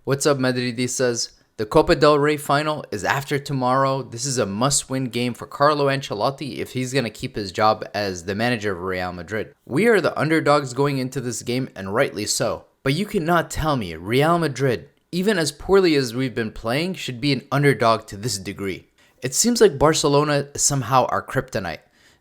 What's up, Madridistas? The Copa del Rey final is after tomorrow. This is a must-win game for Carlo Ancelotti if he's going to keep his job as the manager of Real Madrid. We are the underdogs going into this game, and rightly so. But you cannot tell me Real Madrid, even as poorly as we've been playing, should be an underdog to this degree. It seems like Barcelona is somehow our kryptonite.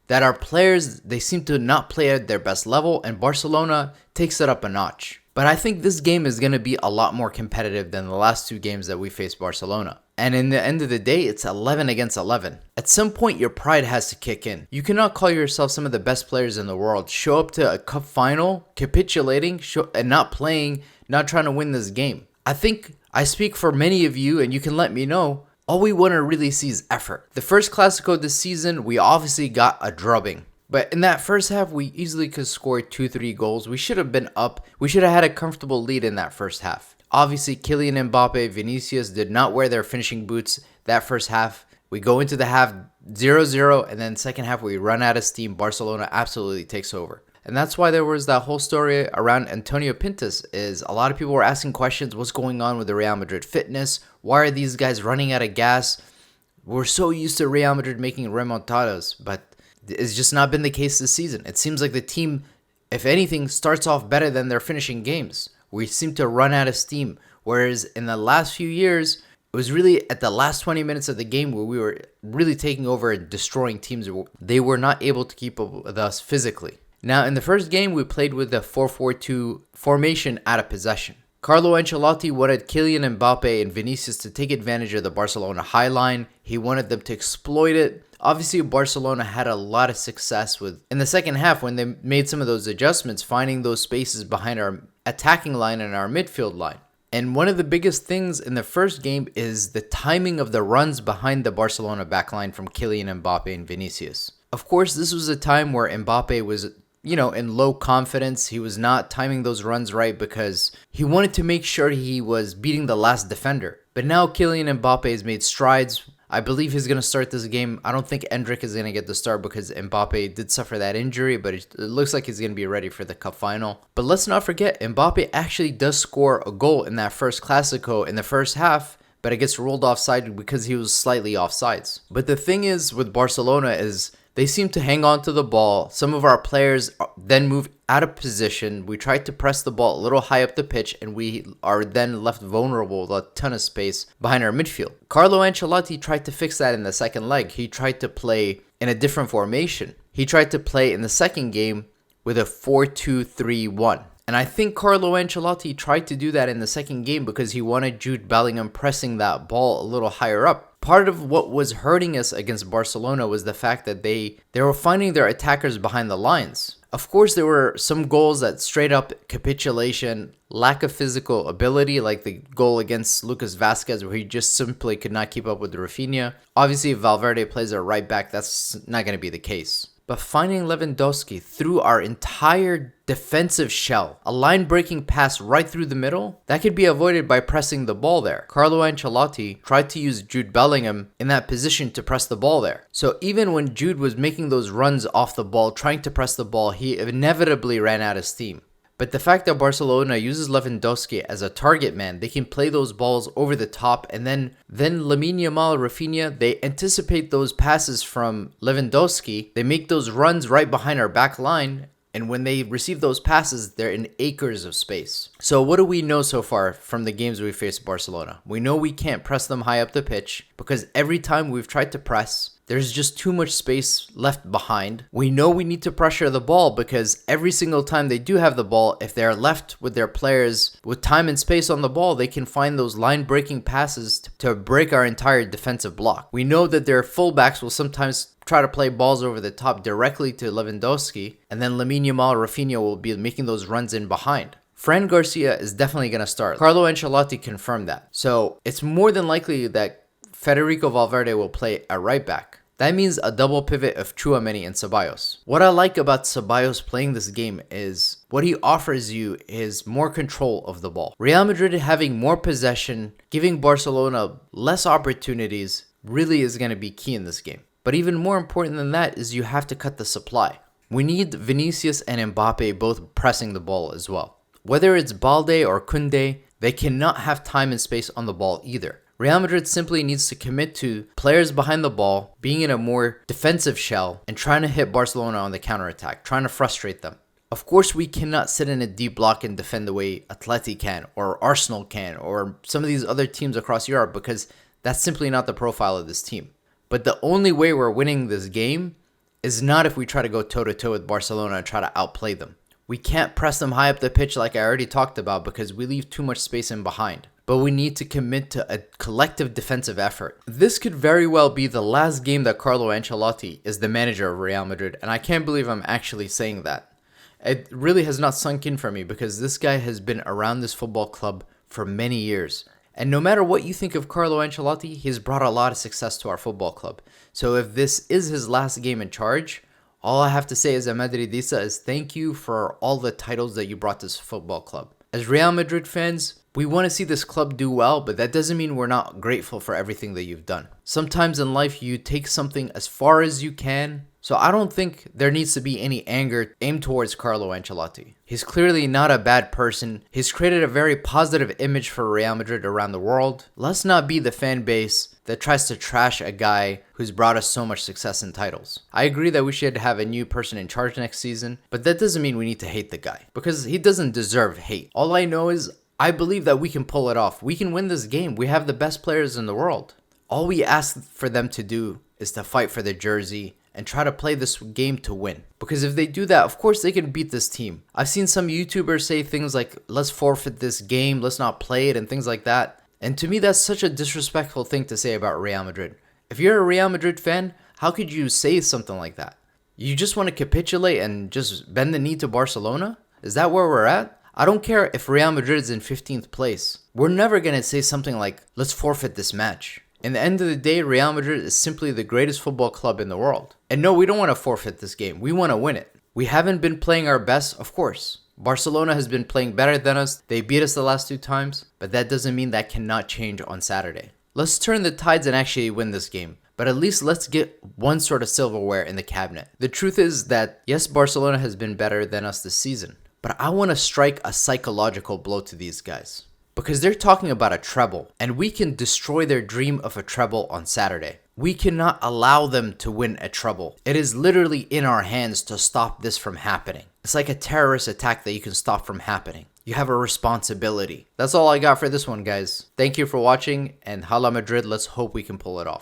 That our players, they seem to not play at their best level, and Barcelona takes it up a notch. But I think this game is going to be a lot more competitive than the last two games that we faced Barcelona. And in the end of the day, it's 11 against 11. At some point, your pride has to kick in. You cannot call yourself some of the best players in the world, show up to a cup final, capitulating, and not playing, not trying to win this game. I think I speak for many of you, and you can let me know, all we want to really see is effort. The first Clasico this season, we obviously got a drubbing. But in that first half, we easily could score 2-3 goals. We should have been up. We should have had a comfortable lead in that first half. Obviously, Kylian Mbappe, Vinicius did not wear their finishing boots that first half. We go into the half 0-0, and then second half we run out of steam. Barcelona absolutely takes over. And that's why there was that whole story around Antonio Pintus. Is a lot of people were asking questions, what's going on with the Real Madrid fitness? Why are these guys running out of gas? We're so used to Real Madrid making remontadas, but it's just not been the case this season. It seems like the team, if anything, starts off better than they're finishing games. We seem to run out of steam. Whereas in the last few years, it was really at the last 20 minutes of the game where we were really taking over and destroying teams. They were not able to keep up with us physically. Now, in the first game, we played with the 4-4-2 formation out of possession. Carlo Ancelotti wanted Kylian Mbappe and Vinicius to take advantage of the Barcelona high line. He wanted them to exploit it. Obviously, Barcelona had a lot of success with in the second half when they made some of those adjustments, finding those spaces behind our attacking line and our midfield line. And one of the biggest things in the first game is the timing of the runs behind the Barcelona backline from Kylian Mbappe and Vinicius. Of course, this was a time where Mbappe was, in low confidence. He was not timing those runs right because he wanted to make sure he was beating the last defender. But now Kylian Mbappe has made strides. I believe he's going to start this game. I don't think Endrick is going to get the start because Mbappe did suffer that injury, but it looks like he's going to be ready for the cup final. But let's not forget, Mbappe actually does score a goal in that first Clasico in the first half, but it gets ruled offside because he was slightly offsides. But the thing is with Barcelona is they seem to hang on to the ball. Some of our players then move out of position. We try to press the ball a little high up the pitch, and we are then left vulnerable with a ton of space behind our midfield. Carlo Ancelotti tried to fix that in the second leg. He tried to play in a different formation. He tried to play in the second game with a 4-2-3-1. And I think Carlo Ancelotti tried to do that in the second game because he wanted Jude Bellingham pressing that ball a little higher up. Part of what was hurting us against Barcelona was the fact that they were finding their attackers behind the lines. Of course, there were some goals that straight up capitulation, lack of physical ability, like the goal against Lucas Vazquez where he just simply could not keep up with Rafinha. Obviously, if Valverde plays a right back, that's not going to be the case. But finding Lewandowski through our entire defensive shell, a line-breaking pass right through the middle, that could be avoided by pressing the ball there. Carlo Ancelotti tried to use Jude Bellingham in that position to press the ball there. So even when Jude was making those runs off the ball, trying to press the ball, he inevitably ran out of steam. But the fact that Barcelona uses Lewandowski as a target man, they can play those balls over the top, and then Lamine Yamal, Rafinha, they anticipate those passes from Lewandowski. They make those runs right behind our back line, and when they receive those passes, they're in acres of space. So what do we know so far from the games we faced Barcelona? We know we can't press them high up the pitch because every time we've tried to press, there's just too much space left behind. We know we need to pressure the ball because every single time they do have the ball, if they're left with their players with time and space on the ball, they can find those line-breaking passes to break our entire defensive block. We know that their fullbacks will sometimes try to play balls over the top directly to Lewandowski, and then Lamine Yamal, Rafinha will be making those runs in behind. Fran Garcia is definitely going to start. Carlo Ancelotti confirmed that. So it's more than likely that Federico Valverde will play at right back. That means a double pivot of Tchouaméni and Ceballos. What I like about Ceballos playing this game is what he offers you is more control of the ball. Real Madrid having more possession, giving Barcelona less opportunities really is going to be key in this game. But even more important than that is you have to cut the supply. We need Vinicius and Mbappe both pressing the ball as well. Whether it's Balde or Koundé, They cannot have time and space on the ball either. Real Madrid simply needs to commit to players behind the ball, being in a more defensive shell, and trying to hit Barcelona on the counterattack, trying to frustrate them. Of course, we cannot sit in a deep block and defend the way Atleti can, or Arsenal can, or some of these other teams across Europe, because that's simply not the profile of this team. But the only way we're winning this game is not if we try to go toe-to-toe with Barcelona and try to outplay them. We can't press them high up the pitch like I already talked about because we leave too much space in behind. But we need to commit to a collective defensive effort. This could very well be the last game that Carlo Ancelotti is the manager of Real Madrid, and I can't believe I'm actually saying that. It really has not sunk in for me because this guy has been around this football club for many years. And no matter what you think of Carlo Ancelotti, he's brought a lot of success to our football club. So if this is his last game in charge, all I have to say as a Madridista is thank you for all the titles that you brought to this football club. As Real Madrid fans, we want to see this club do well, but that doesn't mean we're not grateful for everything that you've done. Sometimes in life, you take something as far as you can. So I don't think there needs to be any anger aimed towards Carlo Ancelotti. He's clearly not a bad person. He's created a very positive image for Real Madrid around the world. Let's not be the fan base that tries to trash a guy who's brought us so much success and titles. I agree that we should have a new person in charge next season, but that doesn't mean we need to hate the guy because he doesn't deserve hate. All I know is I believe that we can pull it off. We can win this game. We have the best players in the world. All we ask for them to do is to fight for the jersey and try to play this game to win. Because if they do that, of course they can beat this team. I've seen some YouTubers say things like, let's forfeit this game, let's not play it, and things like that. And to me, that's such a disrespectful thing to say about Real Madrid. If you're a Real Madrid fan, how could you say something like that? You just want to capitulate and just bend the knee to Barcelona? Is that where we're at? I don't care if Real Madrid is in 15th place. We're never going to say something like, let's forfeit this match. In the end of the day, Real Madrid is simply the greatest football club in the world. And no, we don't want to forfeit this game. We want to win it. We haven't been playing our best, of course. Barcelona has been playing better than us. They beat us the last 2 times, but that doesn't mean that cannot change on Saturday. Let's turn the tides and actually win this game. But at least let's get one sort of silverware in the cabinet. The truth is that, yes, Barcelona has been better than us this season, but I want to strike a psychological blow to these guys. Because they're talking about a treble, and we can destroy their dream of a treble on Saturday. We cannot allow them to win a treble. It is literally in our hands to stop this from happening. It's like a terrorist attack that you can stop from happening. You have a responsibility. That's all I got for this one, guys. Thank you for watching, and Hala Madrid, let's hope we can pull it off.